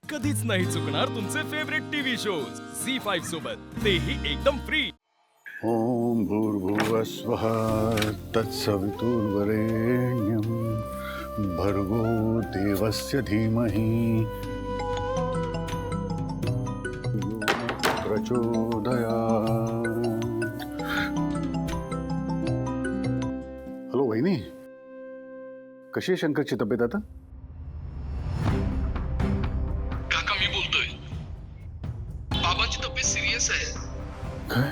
कधीच नाही चुकणार तुमचे फेवरेट टीव्ही शोज झी5 सोबत, तेही एकदम फ्री। ओम भूर्भुवस्वः तत्सवितुर्वरेण्यं भर्गो देवस्य धीमहि यो प्रचोदयात्। हॅलो वहिनी, कशी आहे शंकरची तब्येत आता? काका मी बोलतोय। बाबाची तब्येत सिरियस आहे। काय?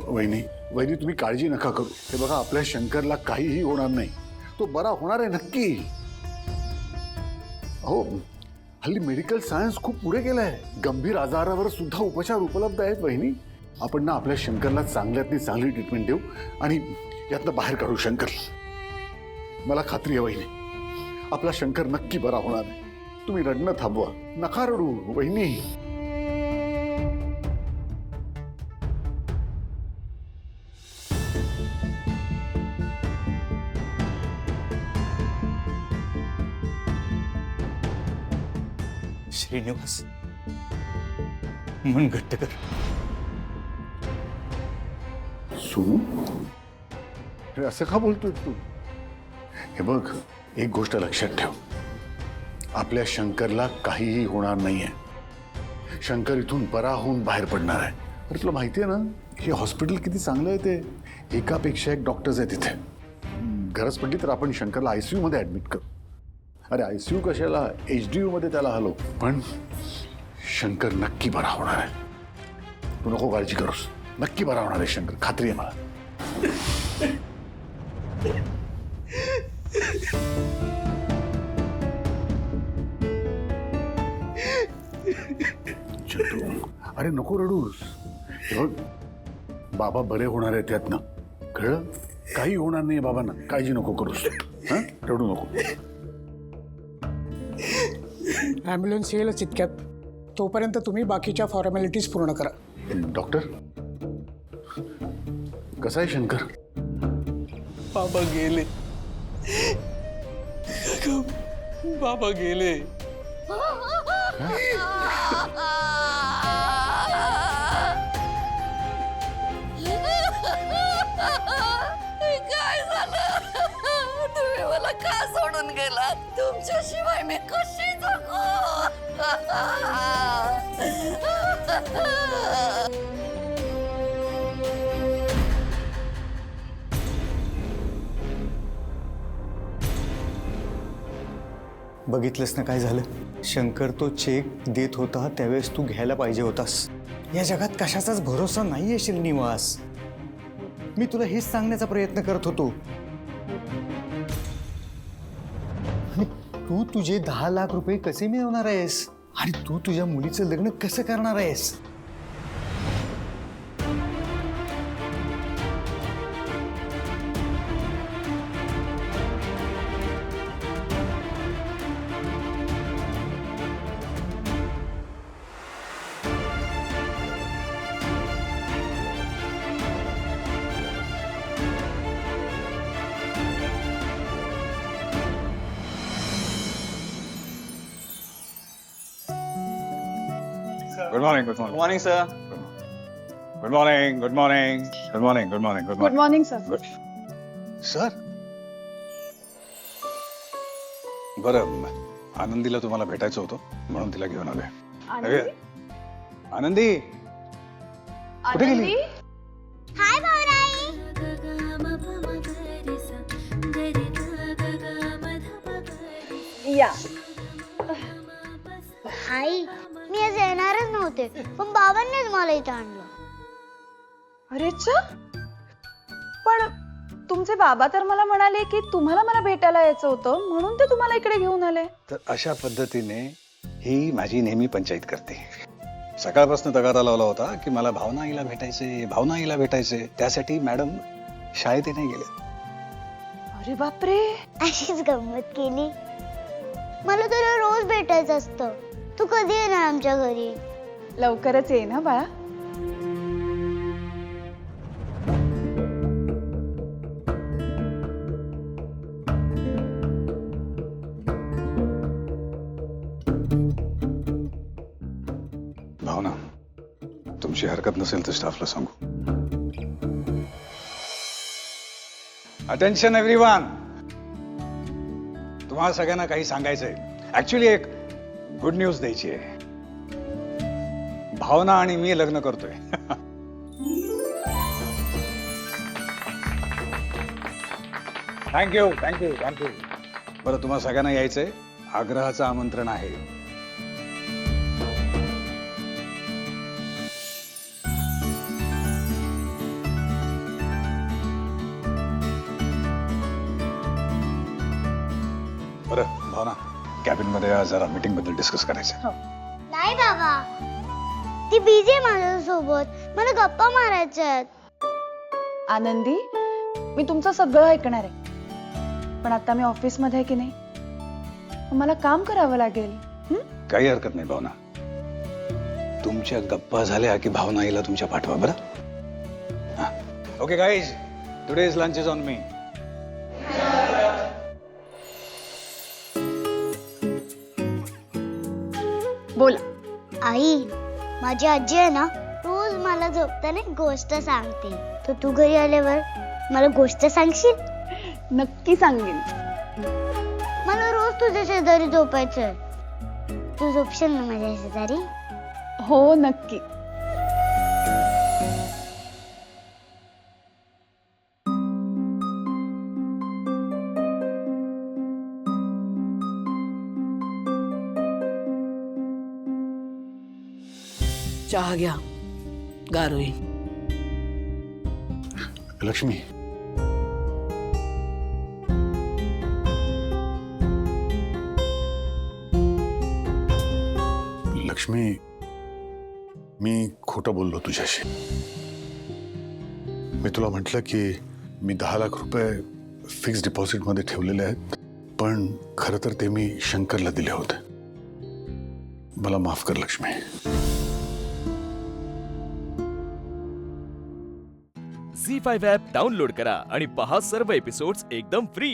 वहिनी वहिनी तुम्ही काळजी नका करू। हे बघा, आपल्या शंकरला काहीही होणार नाही, तो बरा होणार आहे नक्की। हो, हल्ली मेडिकल सायन्स खूप पुढे गेलाय, गंभीर आजारावर सुद्धा उपचार उपलब्ध आहेत वहिनी। आपण ना आपल्या शंकरला चांगल्यातली चांगली ट्रीटमेंट देऊ आणि यातनं बाहेर काढू शंकर। मला खात्री आहे वहिनी, आपला शंकर नक्की बरा होणार आहे। तुम्ही रडणं थांबवा, नका रडू वहिनी। श्रीनिवास, मन घट्ट कर। सोनू, हे असं का बोलतोय तू? हे बघ, एक गोष्ट लक्षात ठेव, आपल्या शंकरला काहीही होणार नाहीये। शंकर इथून बरा होऊन बाहेर पडणार आहे। अरे तुला माहिती आहे ना, हे हॉस्पिटल किती चांगलं आहे ते, एकापेक्षा एक डॉक्टर्स आहेत इथे। गरज पडली तर आपण शंकरला ICU मध्ये ऍडमिट करू। अरे ICU कशाला, HDU मध्ये त्याला हलव, पण शंकर नक्की बरा होणार आहे। तू नको काळजी करूस, नक्की बरा होणार आहे शंकर, खात्री आहे मला। चंदू, अरे नको रडूस। हे बघ, बाबा बरे होणार आहेत त्यातनं, कळलं? काही होणार नाही बाबांना, काळजी नको करूस। हं, रडू नको। ॲम्ब्युलन्स येईलच इतक्यात, तोपर्यंत तुम्ही बाकीच्या फॉर्मॅलिटीज पूर्ण करा। डॉक्टर, कसा आहे शंकर? बाबा गेले। बाबा गेले। काय झालं? तुम्ही मला का सोडून गेलात? तुमच्याशिवाय मी कशी जगू? बघितलंस ना काय झालं? शंकर तो चेक देत होता त्यावेळेस तू घ्यायला पाहिजे होतास। या जगात कशाचाच भरोसा नाहीये श्रीनिवास, मी तुला हेच सांगण्याचा प्रयत्न करत होतो। आणि तू तुझे 10 लाख रुपये कसे मिळवणार आहेस आणि तू तुझ्या मुलीचं लग्न कसं करणार आहेस? Good morning, good morning. Good morning, sir. Good morning, good morning. Good morning, good morning, good morning. Good morning, sir. Good. Sir, बरं, आनंदीला तुम्हाला भेटायचं होतं म्हणून तिला घेऊन आलोय. आनंदी? आनंदी कुठे गेली? हाय भावराई. या आई मी आज येणारच नव्हते पण बाबांनीच मला इथं आणलं. अरे च पण तुमचे बाबा तर मला म्हणाले की तुम्हाला मला भेटायला यायचं होतं म्हणून ते तुम्हाला इकडे घेऊन आले. तर अशा पद्धतीने ही माझी नेहमी पंचायत करते. सकाळपासून तगारा लावला होता की मला भावना आईला भेटायचे त्यासाठी मॅडम शाळेत नाही गेले. अरे बापरे. अशीच गंमत केली. मला तुला रोज भेटायचं असतं. तू कधी येणार आमच्या घरी? लवकरच ये ना बाळा. भावना तुमची हरकत नसेल तर स्टाफला सांगू. Attention everyone. तुम्हाला सगळ्यांना काही सांगायचंय. ऍक्च्युली एक गुड न्यूज द्यायची आहे. भावना आणि मी लग्न करतोय. थँक्यू. बरं तुम्हाला सगळ्यांना यायचंय. आग्रहाचं आमंत्रण आहे. बरं भावना कॅबिन मध्ये जरा मीटिंग बद्दल डिस्कस करायचं. नाही बाबा ती बिझी आहे माझ्यासोबत. मला गप्पा मारायच्या आहेत. आनंदी मी तुमचं सगळं ऐकणार आहे पण आता मी ऑफिस मध्ये आहे की नाही मला काम करावं लागेल. काही हरकत नाही भावना. तुमच्या गप्पा झाल्या की भावना आईला तुमच्या पाठवा. बरं okay guys today's lunch is on me. बोला. आई माझी आजी आहे ना रोज मला झोपताना एक गोष्ट सांगते. तर तू घरी आल्यावर मला गोष्ट सांगशील? नक्की सांगेन. मला रोज तुझ्या शेजारी झोपायचंय. तू झोपशील ना माझ्या शेजारी? हो नक्की. चहा घ्या गार होईल. लक्ष्मी लक्ष्मी मी खोटं बोललो तुझ्याशी. मी तुला म्हटलं की मी 10 लाख रुपये फिक्स डिपॉझिट मध्ये ठेवलेले आहेत पण खरं तर ते मी शंकरला दिले होते. मला माफ कर लक्ष्मी. झी 5 ॲप डाउनलोड करा आणि पहा सर्व एपिसोड्स एकदम फ्री.